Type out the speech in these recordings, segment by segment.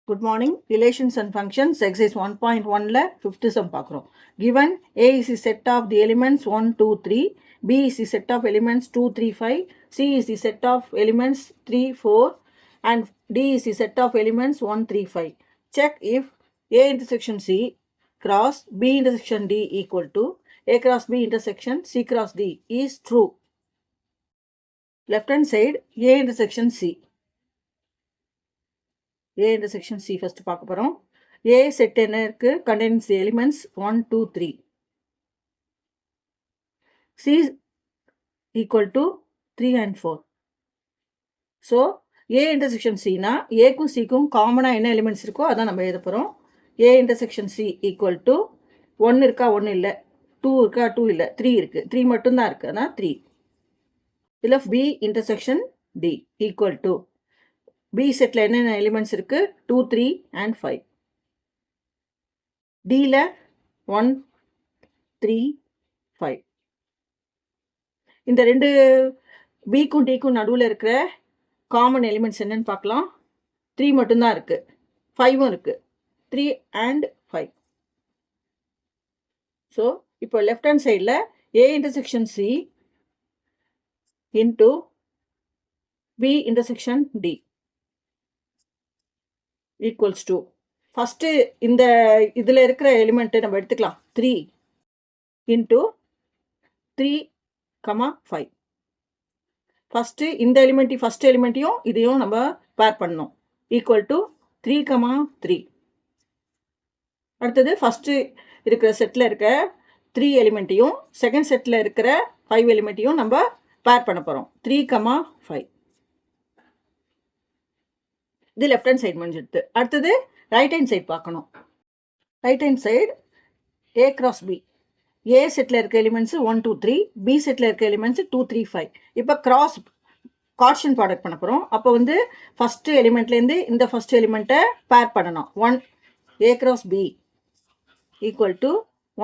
Good morning. Relations and functions, exercise 1.1 fifth sum பார்க்கிறோம். Given A is the set of the elements 1, 2, 3, B is the set of elements 2, 3, 5, C is the set of elements 3, 4, and D is the set of elements 1, 3, 5. Check if A intersection C cross B intersection D equal to A cross B intersection C cross D is true. Left hand side A intersection C. A intersection C first பார்க்க போகிறோம். A set என்ன இருக்கு? Contains the elements 1, 2, 3. C equal to 3 and 4. So, A intersection C னா Aக்கும் Cக்கும் காமனாக என்ன elements இருக்கோ அதான் நம்ம எழுத போகிறோம். A intersection C equal to 1 இருக்கா 1 இல்லை, 2 இருக்கா 2 இல்லை, 3 இருக்குது, 3 மட்டும்தான் இருக்குது, அதான் 3. இதில் B intersection D equal to B settle என்னென்ன எலிமெண்ட்ஸ் இருக்குது? 2, 3 and 5. Dல 1, 3, 5. இந்த ரெண்டு Bக்கும் Dக்கும் நடுவில் இருக்கிற காமன் எலிமெண்ட்ஸ் என்னன்னு பார்க்கலாம். 3 மட்டும்தான் இருக்குது, 5ம் இருக்குது, 3 and 5. ஸோ இப்போ லெஃப்ட் ஹேண்ட் சைடில் A intersection C into B intersection D equals to first இந்த இதில் இருக்கிற எலிமெண்ட்டு நம்ம எடுத்துக்கலாம். 3 இன்ட்டு 3, 5. ஃபஸ்ட்டு இந்த ஃபஸ்ட் எலிமெண்ட்டையும் இதையும் நம்ம பேர் பண்ணணும். Equal to 3, 3. அடுத்தது ஃபஸ்ட்டு இருக்கிற செட்டில் இருக்க 3 எலிமெண்ட்டையும் செகண்ட் செட்டில் இருக்கிற 5 எலிமெண்ட்டையும் நம்ம பேர் பண்ண போகிறோம். 3, 5. இது லெஃப்ட் ஹேண்ட் சைடு முடிஞ்சிடுது. அடுத்தது ரைட் ஹேண்ட் சைடு பார்க்கணும். Right hand side A cross B. A செட்டில் இருக்க எலிமெண்ட்ஸு 1, 2, 3, B செட்டில் இருக்க எலிமெண்ட்ஸு 2, 3, 5. இப்போ கிராஸ் கார்ஷியன் ப்ராடக்ட் பண்ண போகிறோம். அப்போ வந்து ஃபஸ்ட்டு எலிமெண்ட்லேருந்து இந்த ஃபஸ்ட் எலிமெண்ட்டை பேர் பண்ணணும். 1 A cross B equal to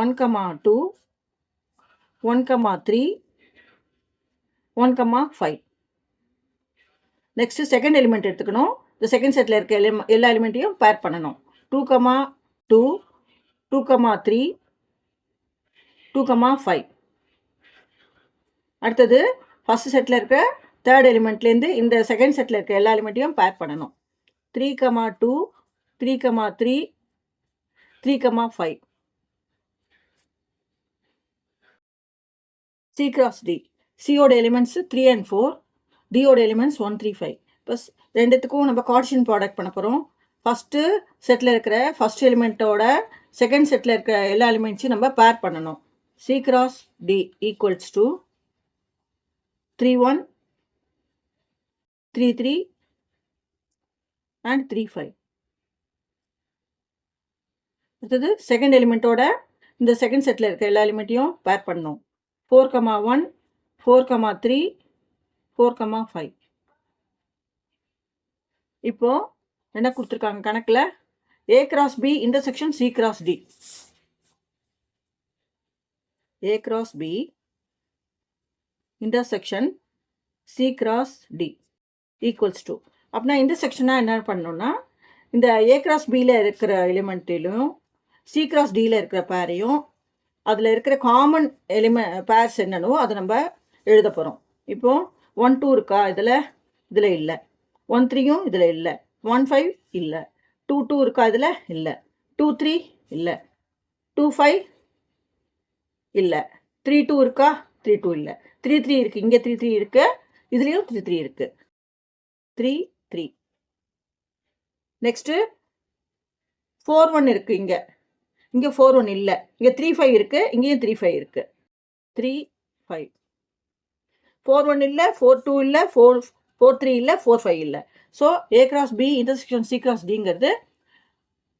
1, 2, 1, 3, 1, 5. Next second element எடுத்துக்கணும். இந்த செகண்ட் செட்டில் இருக்க எல்லா எலிமெண்ட்டையும் பேர் பண்ணணும். 2, 2, 2, 3, 2, 5. அடுத்தது ஃபஸ்ட் செட்டில் இருக்க தேர்ட் எலிமெண்ட்லேருந்து இந்த செகண்ட் செட்டில் இருக்க எல்லா எலிமெண்ட்டையும் பேர் பண்ணணும். 3, 2, 3, 3, 3, 5. C cross D. சியோட எலிமெண்ட்ஸு 3 and 4, டியோட எலிமெண்ட்ஸ் 1, 3, 5. ப்ளஸ் ரெண்டுத்துக்கும் நம்ம கார்ஷியன் ப்ராடக்ட் பண்ண போகிறோம். ஃபஸ்ட்டு செட்டில் இருக்கிற ஃபஸ்ட் எலிமெண்ட்டோட செகண்ட் செட்டில் இருக்கிற எல்லா எலிமெண்ட்ஸையும் நம்ம பேர் பண்ணணும். C cross D equals to 3, 1, 3, 3 and 3, 5. அடுத்தது செகண்ட் எலிமெண்ட்டோட இந்த செகண்ட் செட்டில் இருக்க எல்லா எலிமெண்ட்டையும் பேர் பண்ணணும். 4, 1, 4, 3, 4, 5. இப்போ என்ன கொடுத்துருக்காங்க கணக்கில்? A cross B intersection C cross D. A cross B intersection C cross D equals to அப்படின்னா இன்டர்செக்ஷனாக என்ன பண்ணணும்னா இந்த A cross Bயில் இருக்கிற எலிமெண்ட்டிலும் C cross Dயில் இருக்கிற பேரையும் அதில் இருக்கிற காமன் பேர்ஸ் என்னன்னோ அதை நம்ம எழுத போகிறோம். இப்போது 1, 2 இருக்கா, இதில் இல்லை. 1, 3யும் இதில் இல்லை. 1, 5 இல்லை. 2, 2 இருக்கா, இதில் இல்லை. 2, 3 இல்லை. 2, 5 இல்லை. 3, 2 இருக்கா, 3, 2 இல்லை. 3, 3 இருக்குது, இங்கே 3, 3 இருக்குது, இதுலேயும் 3, 3 இருக்குது. 3, 3. நெக்ஸ்ட்டு 4, 1 இருக்குது, இங்கே 4, 1 இல்லை. இங்கே 3, 5 இருக்குது, இங்கேயும் 3, 5 இருக்குது. 3, 5. 4, 1 இல்லை, 4, 2 இல்லை, 4, 3 இல்லை, 4, 5 இல்லை. So A cross B intersection C cross Dங்கிறது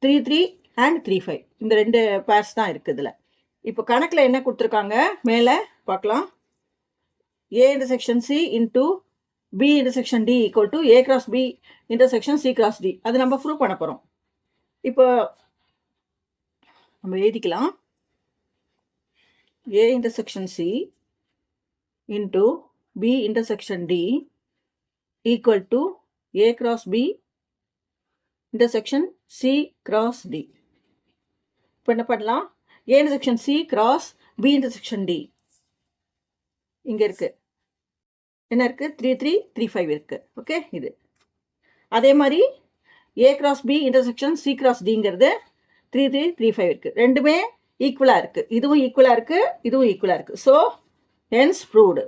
3, 3 and 3, 5. இந்த ரெண்டு பேர்ஸ் தான் இருக்குது இதில். இப்போ கணக்கில் என்ன கொடுத்துருக்காங்க மேலே பார்க்கலாம். A intersection C into B intersection D equal to A cross B intersection C cross D. அது நம்ம ப்ரூவ் பண்ண போகிறோம். இப்போ நம்ம எழுதிக்கலாம். A intersection C into B intersection D equal to A cross B intersection C cross D. இப்போ என்ன பண்ணலாம்? A intersection C cross B intersection D இங்கே இருக்குது. என்ன இருக்குது? 3 3 3 5 இருக்குது. ஓகே, இது அதே மாதிரி A cross B intersection C cross டிங்கிறது 3 3 3 5 இருக்குது. ரெண்டுமே ஈக்குவலாக இருக்குது. இதுவும் ஈக்குவலாக இருக்குது, இதுவும் ஈக்குவலாக இருக்குது. So hence proved.